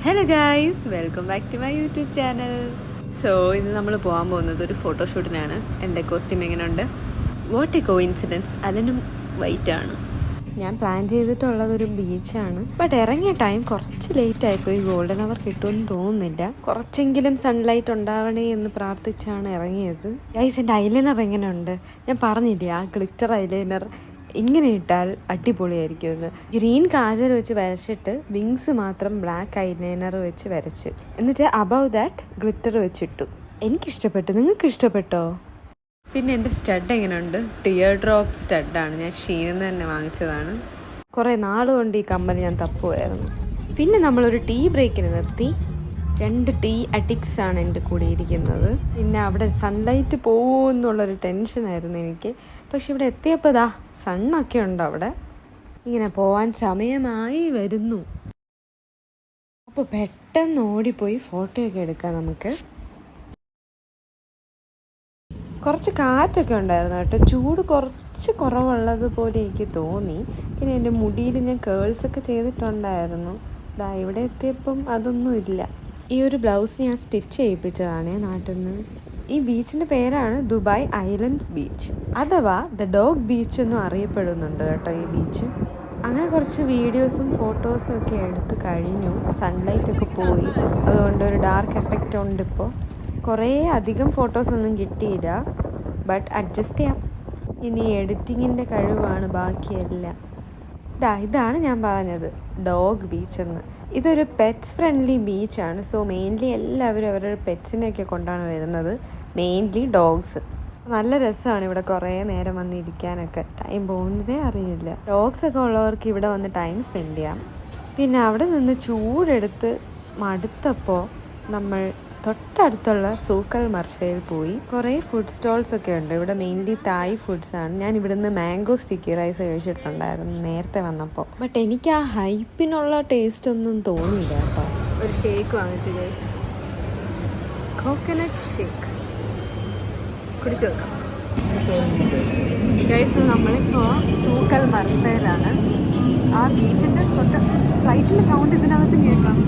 Hello guys, welcome back to my YouTube channel. So ഇന്ന് നമ്മൾ പോകാൻ പോകുന്നത് ഒരു ഫോട്ടോഷൂട്ടിനാണ്. എൻ്റെ കോസ്റ്റ്യൂം എങ്ങനെയുണ്ട്? വാട്ട് എ കോയിൻസിഡൻസ്, അലനും വൈറ്റാണ്. ഞാൻ പ്ലാൻ ചെയ്തിട്ടുള്ളതൊരു ബീച്ചാണ്. ബട്ട് ഇറങ്ങിയ ടൈം കുറച്ച് ലേറ്റ് ആയിപ്പോയി. ഗോൾഡൻ അവർ കിട്ടുമെന്ന് തോന്നുന്നില്ല. കുറച്ചെങ്കിലും സൺലൈറ്റ് ഉണ്ടാവണേ എന്ന് പ്രാർത്ഥിച്ചാണ് ഇറങ്ങിയത്. ഗൈസ്, എൻ്റെ ഐലൈനർ എങ്ങനെയുണ്ട്? ഞാൻ പറഞ്ഞില്ലേ, ആ ഗ്ലിറ്റർ ഐലൈനർ ഇങ്ങനെ ഇട്ടാൽ അടിപൊളിയായിരിക്കും എന്ന്. ഗ്രീൻ കാജൽ വെച്ച് വരച്ചിട്ട് വിങ്സ് മാത്രം ബ്ലാക്ക് ഐലൈനർ വെച്ച് വരച്ച്, എന്നിട്ട് അബവ് ദാറ്റ് ഗ്ലിറ്റർ വെച്ചിട്ടു. എനിക്കിഷ്ടപ്പെട്ടു. നിങ്ങൾക്ക് ഇഷ്ടപ്പെട്ടോ? പിന്നെ എൻ്റെ സ്റ്റഡ് എങ്ങനെയുണ്ട്? ടിയർ ഡ്രോപ്പ് സ്റ്റഡാണ്. ഞാൻ ഷീനിൽ നിന്ന് തന്നെ വാങ്ങിച്ചതാണ്. കുറേ നാളുകൊണ്ട് ഈ കമ്മൽ ഞാൻ തപ്പുമായിരുന്നു. പിന്നെ നമ്മളൊരു ടീ ബ്രേക്കിന് നിർത്തി. 2 ടീ അഡിക്ട്സ് ആണ് എൻ്റെ കൂടെ ഇരിക്കുന്നത്. പിന്നെ അവിടെ സൺലൈറ്റ് പോകുമെന്നുള്ളൊരു ടെൻഷനായിരുന്നു എനിക്ക്. പക്ഷെ ഇവിടെ എത്തിയപ്പോൾ സണ്ണൊക്കെ ഉണ്ട് അവിടെ. ഇങ്ങനെ പോവാൻ സമയമായി വരുന്നു. അപ്പോൾ പെട്ടെന്ന് ഓടിപ്പോയി ഫോട്ടോയൊക്കെ എടുക്കാം നമുക്ക്. കുറച്ച് കാറ്റൊക്കെ ഉണ്ടായിരുന്നു കേട്ടോ. ചൂട് കുറച്ച് കുറവുള്ളതുപോലെ എനിക്ക് തോന്നി. പിന്നെ എൻ്റെ മുടിയിൽ ഞാൻ കേൾസൊക്കെ ചെയ്തിട്ടുണ്ടായിരുന്നു. ഇവിടെ എത്തിയപ്പം അതൊന്നും ഇല്ല. ഈ ഒരു ബ്ലൗസ് ഞാൻ സ്റ്റിച്ച് ചെയ്യിപ്പിച്ചതാണ് നാട്ടിൽ നിന്ന്. ഈ ബീച്ചിൻ്റെ പേരാണ് ദുബായ് ഐലൻഡ്സ് ബീച്ച്, അഥവാ ദ ഡോഗ് ബീച്ച് എന്നും അറിയപ്പെടുന്നുണ്ട് കേട്ടോ ഈ ബീച്ച്. അങ്ങനെ കുറച്ച് വീഡിയോസും ഫോട്ടോസും ഒക്കെ എടുത്ത് കഴിഞ്ഞു. സൺലൈറ്റൊക്കെ പോയി, അതുകൊണ്ട് ഒരു ഡാർക്ക് എഫക്റ്റ് ഉണ്ട്. ഇപ്പോൾ കുറേ അധികം ഫോട്ടോസൊന്നും കിട്ടിയില്ല, ബട്ട് അഡ്ജസ്റ്റ് ചെയ്യാം. ഇനി എഡിറ്റിങ്ങിൻ്റെ കഴിവാണ് ബാക്കിയെല്ലാം. ഇതാണ് ഞാൻ പറഞ്ഞത്, ഡോഗ് ബീച്ച് എന്ന്. ഇതൊരു പെറ്റ്സ് ഫ്രണ്ട്ലി ബീച്ചാണ്. സോ മെയിൻലി എല്ലാവരും അവരുടെ പെറ്റ്സിനെയൊക്കെ കൊണ്ടാണ് വരുന്നത്, മെയിൻലി ഡോഗ്സ്. നല്ല രസമാണ് ഇവിടെ കുറേ നേരം വന്നിരിക്കാനൊക്കെ. ടൈം പോകുന്നതേ അറിയില്ല. ഡോഗ്സൊക്കെ ഉള്ളവർക്ക് ഇവിടെ വന്ന് ടൈം സ്പെൻഡ് ചെയ്യാം. പിന്നെ അവിടെ നിന്ന് ചൂടെടുത്ത് മടുത്തപ്പോൾ നമ്മൾ തൊട്ടടുത്തുള്ള സൂക്കൽ മർഫയിൽ പോയി. കുറേ ഫുഡ് സ്റ്റോൾസ് ഒക്കെ ഉണ്ട് ഇവിടെ. മെയിൻലി തായ് ഫുഡ്സാണ്. ഞാൻ ഇവിടുന്ന് മാംഗോ സ്റ്റിക്കി റൈസ് കഴിച്ചിട്ടുണ്ടായിരുന്നു നേരത്തെ വന്നപ്പോൾ. ബട്ട് എനിക്ക് ആ ഹൈപ്പിനുള്ള ടേസ്റ്റ് ഒന്നും തോന്നിയില്ല കേട്ടോ. ഒരു ഷേക്ക് വാങ്ങിച്ചു, കോക്കനട്ട് ഷേക്ക് കുടിച്ചു നോക്കാം. ഗൈസ്, നമ്മളിപ്പോൾ സൂക്കൽ മർഫയിലാണ്. ആ ബീച്ചിൻ്റെ തൊട്ട് ഫ്ലൈറ്റിൻ്റെ സൗണ്ട് ഇതിനകത്ത് കേൾക്കാം.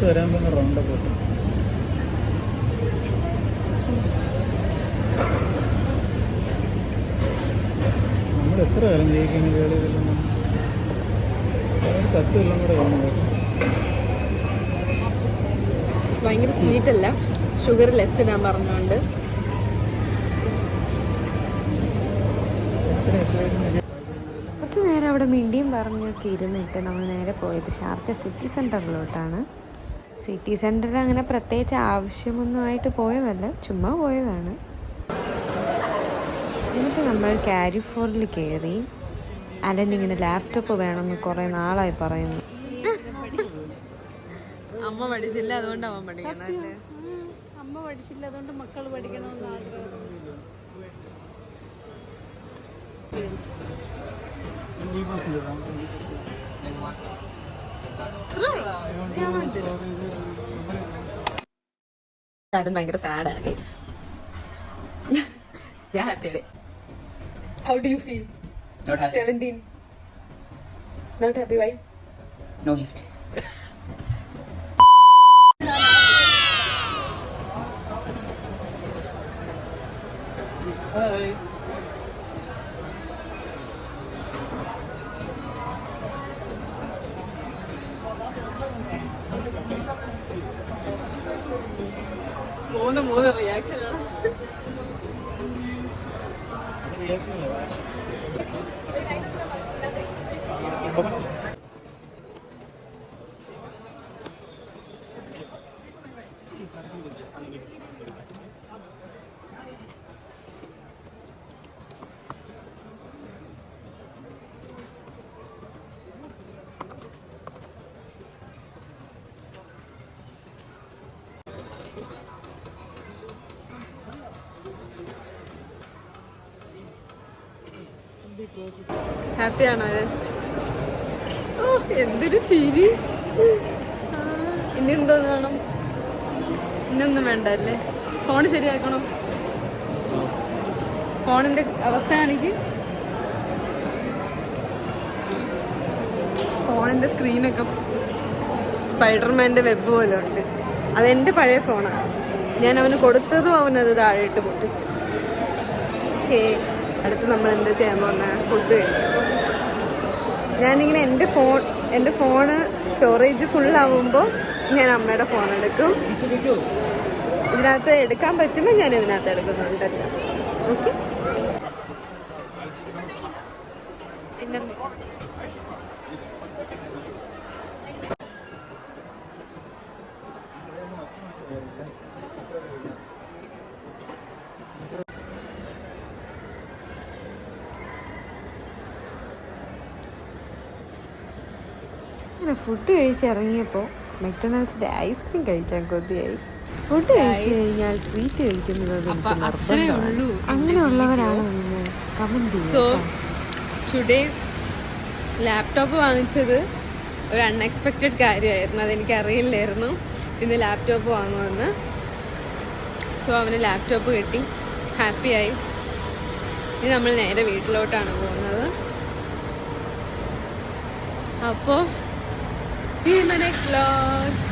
വരാൻ പോകുന്ന റൗണ്ട് പോട്ട് നമ്മൾ എത്ര കാലം ജയിക്കുന്ന കേളിതെല്ലാം തത്വെല്ലാം കൂടെ കാണും. ഭയങ്കര സ്വീറ്റ് അല്ല, ഷുഗർ ലെസ് ഇടാൻ പറഞ്ഞുകൊണ്ട്. കുറച്ച് നേരം അവിടെ മിണ്ടിയും പറഞ്ഞൊക്കെ ഇരുന്നിട്ട് നമ്മൾ നേരെ പോയത് ഷാർജ സിറ്റി സെൻറ്ററിലോട്ടാണ്. സിറ്റി സെൻറ്ററിൽ അങ്ങനെ പ്രത്യേകിച്ച് ആവശ്യമൊന്നുമായിട്ട് പോയതല്ല, ചുമ്മാ പോയതാണ്. എന്നിട്ട് നമ്മൾ കാരിഫോറിൽ കയറി. അലൻ ഇങ്ങനെ ലാപ്ടോപ്പ് വേണമെന്ന് കുറേ നാളായി പറയുന്നു. അമ്മ പഠിച്ചില്ല, അതുകൊണ്ട് അവൻ പഠിക്കണം അല്ലേ? അമ്മ പഠിച്ചില്ല, അതുകൊണ്ട് മക്കൾ പഠിക്കണമെന്ന് ആഗ്രഹം. ഭയങ്കര സാഡാണ്. ഞാൻ ഹാപ്പിയാണ്. How do you feel? Not happy. 17. Not happy, why? No gift. Hi. മൂന്ന് റിയാക്ഷനാണ്. ഹാപ്പിയാണോ? ഓ, എന്തൊരു ചിരി. ഇനി എന്തോന്ന് വേണം? ഇനിയൊന്നും വേണ്ട അല്ലേ? ഫോൺ ശരിയാക്കണം. ഫോണിൻ്റെ അവസ്ഥ കാണിക്ക്. ഫോണിൻ്റെ സ്ക്രീനൊക്കെ സ്പൈഡർമാൻ്റെ വെബ് പോലെ ഉണ്ട്. അതെൻ്റെ പഴയ ഫോണാണ്. ഞാൻ അവന് കൊടുത്തതും അവനത് താഴെയിട്ട് പൊട്ടിച്ചു. ഓക്കേ, അടുത്ത് നമ്മൾ എന്താ ചെയ്യാൻ പോകുന്നത്? ഫുഡ് കഴിക്കും. ഞാനിങ്ങനെ എൻ്റെ ഫോണ് സ്റ്റോറേജ് ഫുള്ളാവുമ്പോൾ ഞാൻ അമ്മയുടെ ഫോൺ എടുക്കും. ഇതിനകത്ത് എടുക്കാൻ പറ്റുമ്പോൾ ഞാൻ ഇതിനകത്ത് എടുക്കുന്നുണ്ടല്ലോ. ഓക്കെ, പിന്നെ അങ്ങനെ ഫുഡ് കഴിച്ച് ഇറങ്ങിയപ്പോൾ മെക്ഡൊണാൾഡ്സിൻ്റെ ഐസ്ക്രീം കഴിക്കാൻ കൊതിയായി. ഫുഡ് കഴിച്ചു കഴിഞ്ഞാൽ സ്വീറ്റ് കഴിക്കുന്നത് എനിക്ക് നിർബന്ധമാണ്. അങ്ങനെയുള്ളവരാണോ നിങ്ങൾ? കമന്റ് ചെയ്യും. ടുഡേ ലാപ്ടോപ്പ് വാങ്ങിച്ചത് ഒരു അൺഎക്സ്പെക്റ്റഡ് കാര്യമായിരുന്നു. അതെനിക്ക് അറിയില്ലായിരുന്നു ഇന്ന് ലാപ്ടോപ്പ് വാങ്ങുമെന്ന്. സോ അവന് ലാപ്ടോപ്പ് കിട്ടി, ഹാപ്പിയായി. ഇനി നമ്മൾ നേരെ വീട്ടിലോട്ടാണ് പോകുന്നത്. അപ്പോൾ see you in my next vlog.